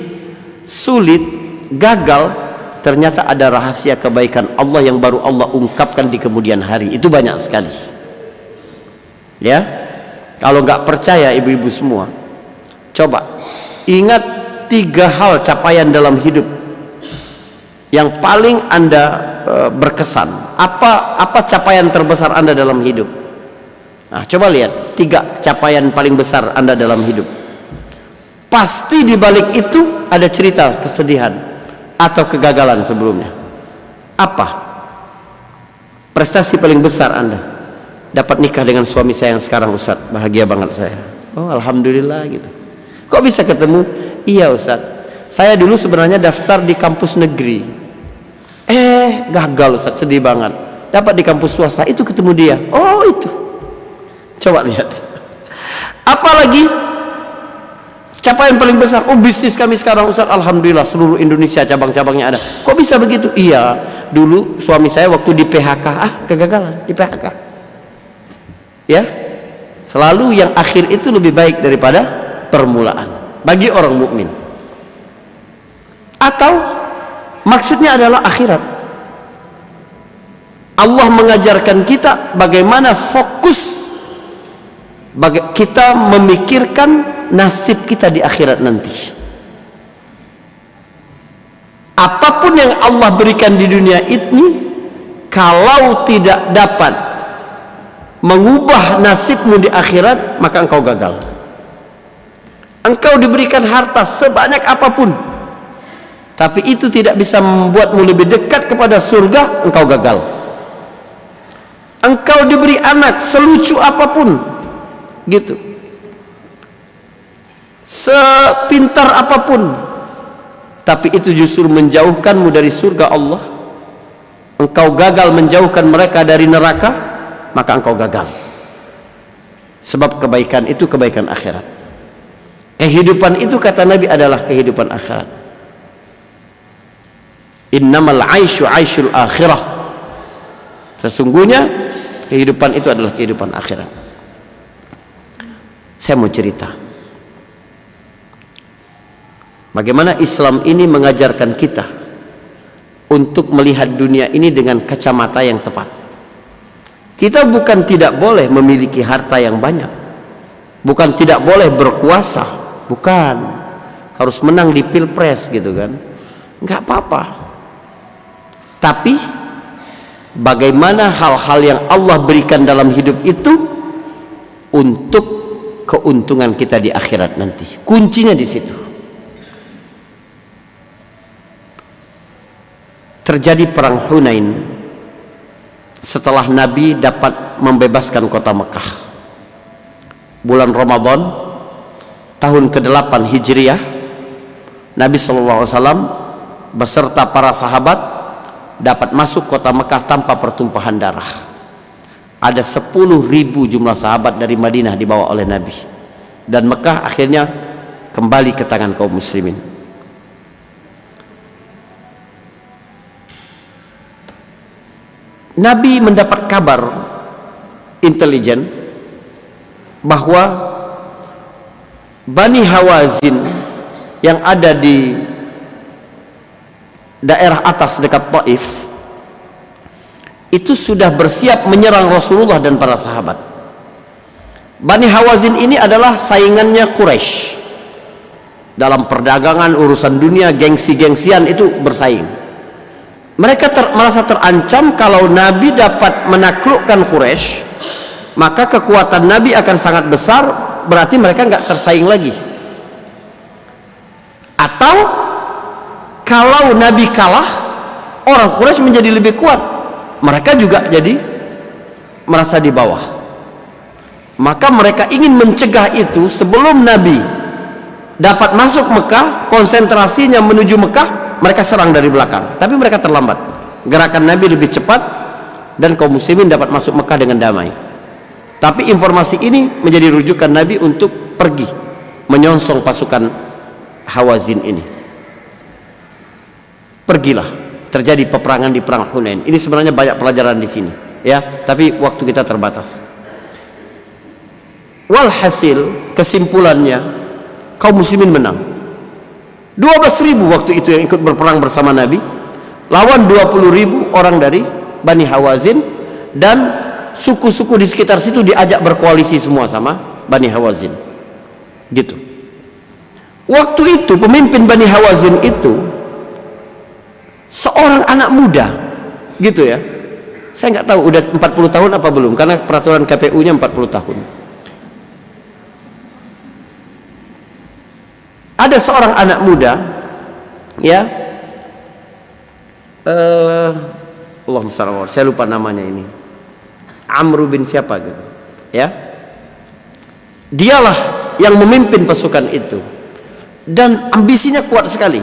sulit, gagal, ternyata ada rahasia kebaikan Allah yang baru Allah ungkapkan di kemudian hari. Itu banyak sekali. Ya, kalau nggak percaya ibu-ibu semua, coba ingat 3 hal capaian dalam hidup yang paling Anda berkesan. Apa capaian terbesar Anda dalam hidup? Nah, coba lihat 3 capaian paling besar Anda dalam hidup. Pasti di balik itu ada cerita kesedihan atau kegagalan sebelumnya. Apa prestasi paling besar Anda? Dapat nikah dengan suami saya yang sekarang, Ustaz, bahagia banget saya. Oh, alhamdulillah gitu. Kok bisa ketemu? Iya, Ustaz, saya dulu sebenarnya daftar di kampus negeri, gagal, Ustaz, sedih banget. Dapat di kampus swasta, itu ketemu dia. Oh, itu. Coba lihat. Apalagi capaian paling besar? Oh, bisnis kami sekarang, Ustaz, alhamdulillah seluruh Indonesia cabang-cabangnya ada. Kok bisa begitu? Iya, dulu suami saya waktu di PHK, kegagalan di PHK. Ya, selalu yang akhir itu lebih baik daripada permulaan bagi orang mukmin. Atau maksudnya adalah akhirat. Allah mengajarkan kita bagaimana fokus kita memikirkan nasib kita di akhirat nanti. Apapun yang Allah berikan di dunia ini, kalau tidak dapat mengubah nasibmu di akhirat, maka engkau gagal. Engkau diberikan harta sebanyak apapun, tapi itu tidak bisa membuatmu lebih dekat kepada surga, engkau gagal. Engkau diberi anak selucu apapun, gitu, sepintar apapun, tapi itu justru menjauhkanmu dari surga Allah. Engkau gagal menjauhkan mereka dari neraka, maka engkau gagal. Sebab kebaikan itu kebaikan akhirat. Kehidupan itu, kata Nabi, adalah kehidupan akhirat. Innamal aisyu aisyul akhirah. Sesungguhnya kehidupan itu adalah kehidupan akhirat. Saya mau cerita bagaimana Islam ini mengajarkan kita untuk melihat dunia ini dengan kacamata yang tepat. Kita bukan tidak boleh memiliki harta yang banyak, bukan tidak boleh berkuasa, bukan harus menang di pilpres gitu kan, nggak apa-apa. Tapi bagaimana hal-hal yang Allah berikan dalam hidup itu untuk keuntungan kita di akhirat nanti, kuncinya di situ. Terjadi perang Hunain setelah Nabi dapat membebaskan kota Mekah. Bulan Ramadan tahun ke-8 Hijriah, Nabi SAW beserta para sahabat dapat masuk kota Mekah tanpa pertumpahan darah. Ada 10.000 jumlah sahabat dari Madinah dibawa oleh Nabi, dan Mekah akhirnya kembali ke tangan kaum muslimin. Nabi mendapat kabar intelijen bahwa Bani Hawazin yang ada di daerah atas dekat Taif itu sudah bersiap menyerang Rasulullah dan para sahabat. Bani Hawazin ini adalah saingannya Quraisy dalam perdagangan, urusan dunia, gengsi-gengsian itu bersaing. Mereka merasa terancam. Kalau Nabi dapat menaklukkan Quraisy, maka kekuatan Nabi akan sangat besar, berarti mereka nggak tersaing lagi. Atau kalau Nabi kalah, orang Quraisy menjadi lebih kuat, mereka juga jadi merasa di bawah. Maka mereka ingin mencegah itu sebelum Nabi dapat masuk Mekah, konsentrasinya menuju Mekah, mereka serang dari belakang. Tapi mereka terlambat, gerakan Nabi lebih cepat dan kaum muslimin dapat masuk Mekah dengan damai. Tapi informasi ini menjadi rujukan Nabi untuk pergi menyongsong pasukan Hawazin ini. Pergilah, terjadi peperangan di perang Hunain. Ini sebenarnya banyak pelajaran di sini, ya, tapi waktu kita terbatas. Walhasil, kesimpulannya, kaum muslimin menang. 12.000 waktu itu yang ikut berperang bersama Nabi lawan 20.000 orang dari Bani Hawazin, dan suku-suku di sekitar situ diajak berkoalisi semua sama Bani Hawazin gitu. Waktu itu pemimpin Bani Hawazin itu seorang anak muda gitu ya. Saya nggak tahu udah 40 tahun apa belum, karena peraturan KPU-nya 40 tahun. Ada seorang anak muda, ya, Allahumma shalli ala, saya lupa namanya ini, Amr bin siapa gitu, ya. Dialah yang memimpin pasukan itu, dan ambisinya kuat sekali.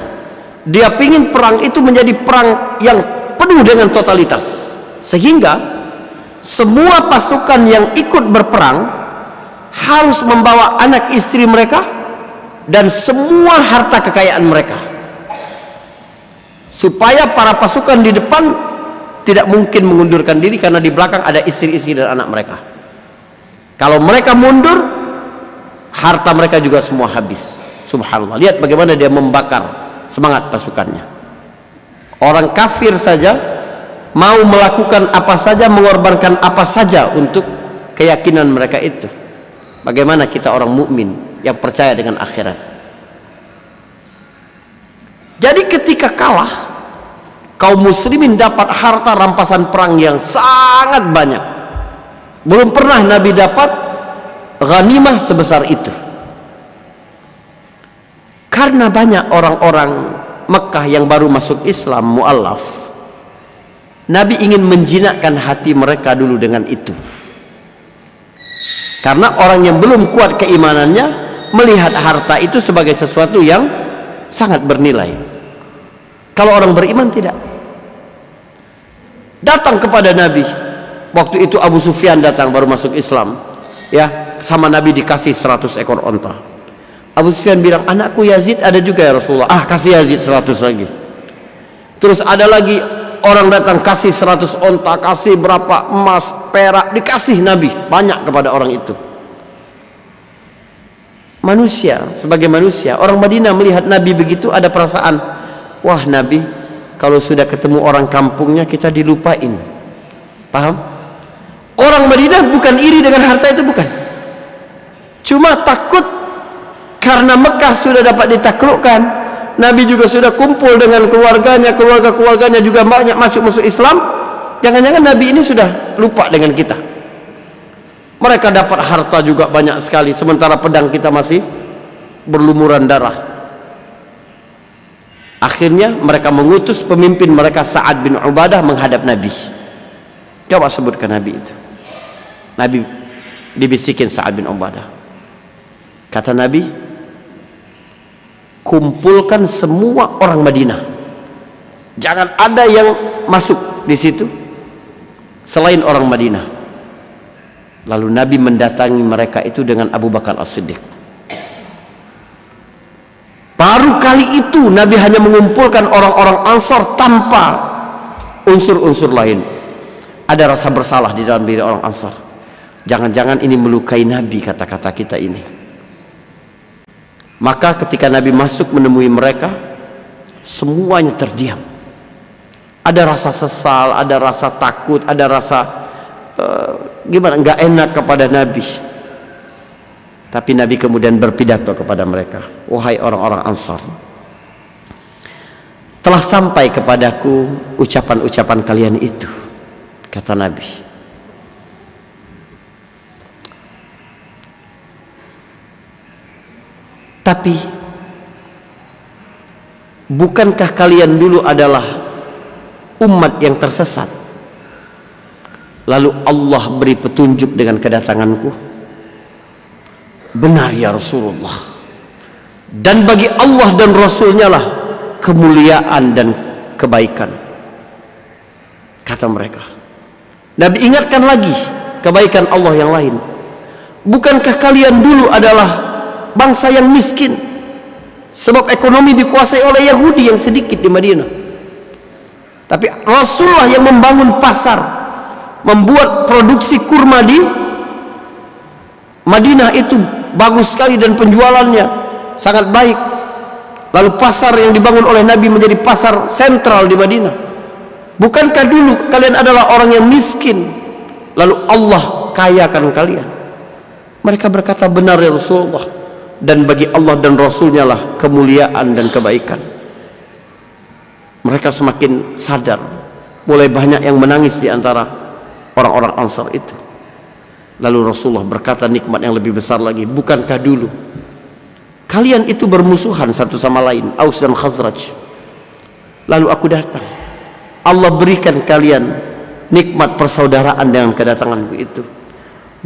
Dia pingin perang itu menjadi perang yang penuh dengan totalitas, sehingga semua pasukan yang ikut berperang harus membawa anak istri mereka dan semua harta kekayaan mereka, supaya para pasukan di depan tidak mungkin mengundurkan diri karena di belakang ada istri-istri dan anak mereka. Kalau mereka mundur, harta mereka juga semua habis. Subhanallah, lihat bagaimana dia membakar semangat pasukannya. Orang kafir saja mau melakukan apa saja, mengorbankan apa saja untuk keyakinan mereka itu. Bagaimana kita orang mukmin yang percaya dengan akhirat? Jadi ketika kalah, kaum muslimin dapat harta rampasan perang yang sangat banyak. Belum pernah Nabi dapat ghanimah sebesar itu. Karena banyak orang-orang Mekah yang baru masuk Islam, mu'allaf, Nabi ingin menjinakkan hati mereka dulu dengan itu. Karena orang yang belum kuat keimanannya melihat harta itu sebagai sesuatu yang sangat bernilai. Kalau orang beriman tidak. Datang kepada Nabi. Waktu itu Abu Sufyan datang baru masuk Islam, ya, sama Nabi dikasih 100 ekor onta. Abu Sufyan bilang, anakku Yazid ada juga ya Rasulullah. Ah, kasih Yazid 100 lagi. Terus ada lagi orang datang kasih 100 onta, kasih berapa emas, perak, dikasih Nabi banyak kepada orang itu. Manusia, sebagai manusia, orang Madinah melihat Nabi begitu ada perasaan, wah Nabi kalau sudah ketemu orang kampungnya kita dilupain. Paham? Orang Madinah bukan iri dengan harta itu, bukan. Cuma takut karena Mekah sudah dapat ditaklukkan, Nabi juga sudah kumpul dengan keluarganya, keluarga-keluarganya juga banyak masuk Islam. Jangan-jangan Nabi ini sudah lupa dengan kita. Mereka dapat harta juga banyak sekali, sementara pedang kita masih berlumuran darah. Akhirnya mereka mengutus pemimpin mereka, Sa'ad bin Ubadah, menghadap Nabi. Coba sebutkan Nabi itu. Nabi dibisikin Sa'ad bin Ubadah. Kata Nabi, kumpulkan semua orang Madinah, jangan ada yang masuk di situ selain orang Madinah. Lalu Nabi mendatangi mereka itu dengan Abu Bakar As-Siddiq. Baru kali itu Nabi hanya mengumpulkan orang-orang Ansar tanpa unsur-unsur lain. Ada rasa bersalah di dalam diri orang Ansar. Jangan-jangan ini melukai Nabi, kata-kata kita ini. Maka ketika Nabi masuk menemui mereka, semuanya terdiam. Ada rasa sesal, ada rasa takut, ada rasa gimana, nggak enak kepada Nabi. Tapi Nabi kemudian berpidato kepada mereka, wahai orang-orang Ansar, telah sampai kepadaku ucapan-ucapan kalian itu, kata Nabi. Tapi bukankah kalian dulu adalah umat yang tersesat, lalu Allah beri petunjuk dengan kedatanganku? Benar ya Rasulullah, dan bagi Allah dan Rasulnya lah kemuliaan dan kebaikan, kata mereka. Nabi ingatkan lagi kebaikan Allah yang lain. Bukankah kalian dulu adalah bangsa yang miskin, sebab ekonomi dikuasai oleh Yahudi yang sedikit di Madinah. Tapi Rasulullah yang membangun pasar, membuat produksi kurma di Madinah itu bagus sekali dan penjualannya sangat baik. Lalu pasar yang dibangun oleh Nabi menjadi pasar sentral di Madinah. Bukankah dulu kalian adalah orang yang miskin, lalu Allah kayakan kalian? Mereka berkata, benar ya Rasulullah, dan bagi Allah dan Rasulnya lah kemuliaan dan kebaikan. Mereka semakin sadar, mulai banyak yang menangis di antara orang-orang Ansar itu. Lalu Rasulullah berkata nikmat yang lebih besar lagi, bukankah dulu kalian itu bermusuhan satu sama lain, Aus dan Khazraj? Lalu aku datang, Allah berikan kalian nikmat persaudaraan dengan kedatanganku itu.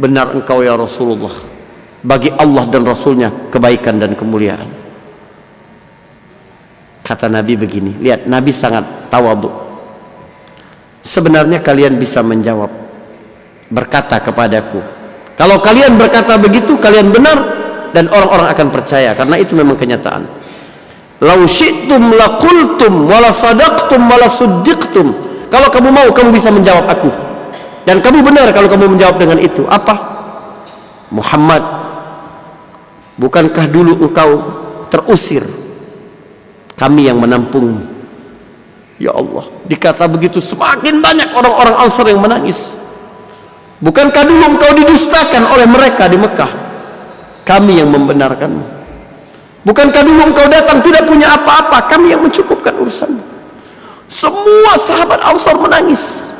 Benar engkau ya Rasulullah, bagi Allah dan Rasulnya kebaikan dan kemuliaan. Kata Nabi begini, lihat Nabi sangat tawadhu. Sebenarnya kalian bisa menjawab, berkata kepadaku, kalau kalian berkata begitu kalian benar, dan orang-orang akan percaya, karena itu memang kenyataan. Lau syi'tum laqultum wala sadaqtum wala suddiqtum. Kalau kamu mau, kamu bisa menjawab aku, dan kamu benar kalau kamu menjawab dengan itu. Apa? Muhammad, bukankah dulu engkau terusir, kami yang menampungmu? Ya Allah, dikata begitu semakin banyak orang-orang Ansar yang menangis. Bukankah dulu engkau didustakan oleh mereka di Mekah, kami yang membenarkanmu? Bukankah dulu engkau datang tidak punya apa-apa, kami yang mencukupkan urusanmu? Semua sahabat Ansar menangis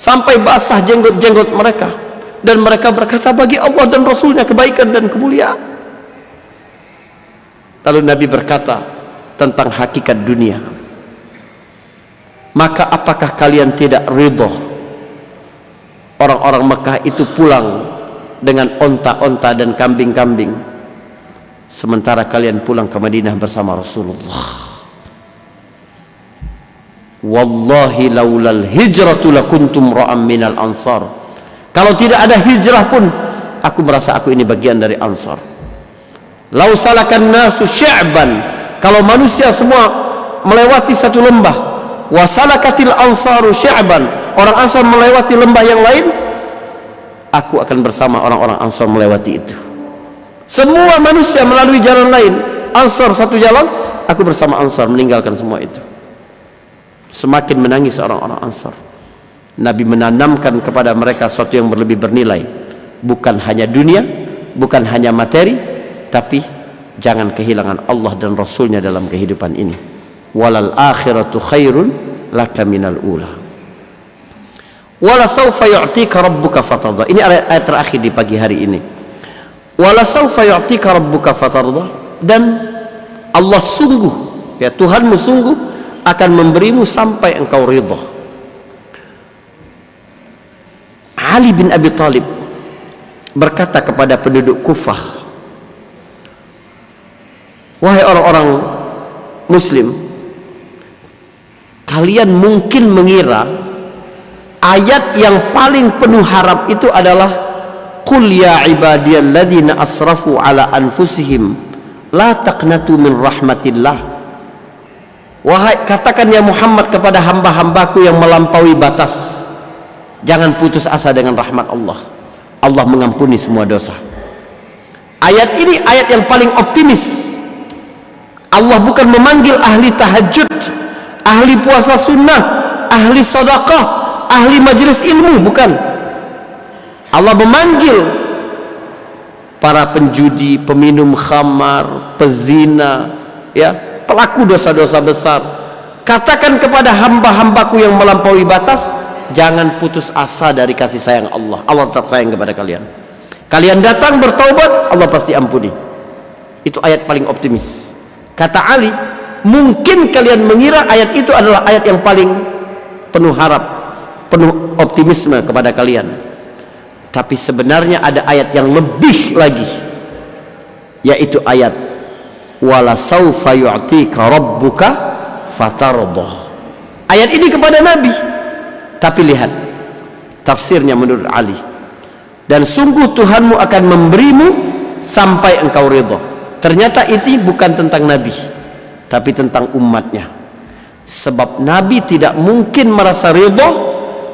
sampai basah jenggot-jenggot mereka, dan mereka berkata, bagi Allah dan Rasulnya kebaikan dan kemuliaan. Lalu Nabi berkata tentang hakikat dunia, maka apakah kalian tidak ridho orang-orang Mekah itu pulang dengan onta-onta dan kambing-kambing, sementara kalian pulang ke Madinah bersama Rasulullah? Wallahi laulal hijratu lakuntum ra'am minal ansar. Kalau tidak ada hijrah pun aku merasa aku ini bagian dari Ansar. Lau salakan nasu sya'ban, kalau manusia semua melewati satu lembah, wasalakatil ansaru sya'ban, orang Ansar melewati lembah yang lain, aku akan bersama orang-orang Ansar melewati itu. Semua manusia melalui jalan lain, Ansar satu jalan, aku bersama Ansar meninggalkan semua itu. Semakin menangis orang-orang Ansar. Nabi menanamkan kepada mereka sesuatu yang lebih bernilai, bukan hanya dunia, bukan hanya materi, tapi jangan kehilangan Allah dan Rasulnya dalam kehidupan ini. Walal akhiratu khairun laka minal ula. Wala sawfa yu'tika rabbuka fatarda. Ini ayat terakhir di pagi hari ini. Wala sawfa yu'tika rabbuka fatarda, dan Allah sungguh, ya Tuhanmu sungguh akan memberimu sampai engkau ridha. Ali bin Abi Thalib berkata kepada penduduk Kufah, wahai orang-orang muslim, kalian mungkin mengira ayat yang paling penuh harap itu adalah qul ya ibadiyalladzina asrafu ala anfusihim la taqnatu min rahmatillah. Wahai, katakan ya Muhammad kepada hamba-hambaku yang melampaui batas, jangan putus asa dengan rahmat Allah. Allah mengampuni semua dosa. Ayat ini ayat yang paling optimis. Allah bukan memanggil ahli tahajud, ahli puasa sunnah, ahli sedekah, ahli majelis ilmu, bukan. Allah memanggil para penjudi, peminum khamar, pezina, ya, pelaku dosa-dosa besar. Katakan kepada hamba-hambaku yang melampaui batas, jangan putus asa dari kasih sayang Allah. Allah tetap sayang kepada kalian. Kalian datang bertaubat, Allah pasti ampuni. Itu ayat paling optimis. Kata Ali, mungkin kalian mengira ayat itu adalah ayat yang paling penuh harap, penuh optimisme kepada kalian. Tapi sebenarnya ada ayat yang lebih lagi, yaitu ayat wala saufa yu'tika rabbuka fatardah. Ayat ini kepada Nabi, tapi lihat tafsirnya menurut Ali. Dan sungguh Tuhanmu akan memberimu sampai engkau ridha. Ternyata itu bukan tentang Nabi, tapi tentang umatnya. Sebab Nabi tidak mungkin merasa ridha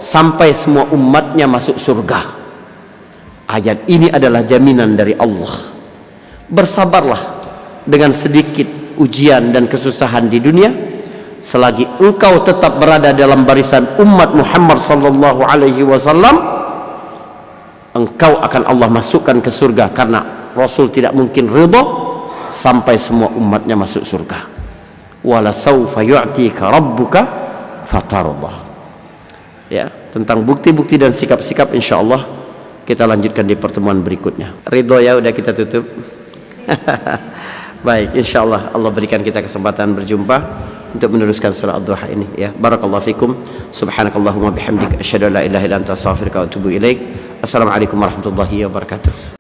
sampai semua umatnya masuk surga. Ayat ini adalah jaminan dari Allah. Bersabarlah dengan sedikit ujian dan kesusahan di dunia, selagi engkau tetap berada dalam barisan umat Muhammad sallallahu alaihi wasallam, engkau akan Allah masukkan ke surga, karena Rasul tidak mungkin ridha sampai semua umatnya masuk surga. Wala saufa yu'tika rabbuka fatardah. Ya, tentang bukti-bukti dan sikap-sikap insyaallah kita lanjutkan di pertemuan berikutnya. Ridho ya, udah kita tutup. Baik, insyaallah Allah berikan kita kesempatan berjumpa untuk meneruskan surah Ad-Duha ini, ya. Barakallahu fikum. Subhanakallahumma bihamdika asyhadu an la ilaha illa anta astaghfiruka wa atubu ilaik. Assalamualaikum warahmatullahi wabarakatuh.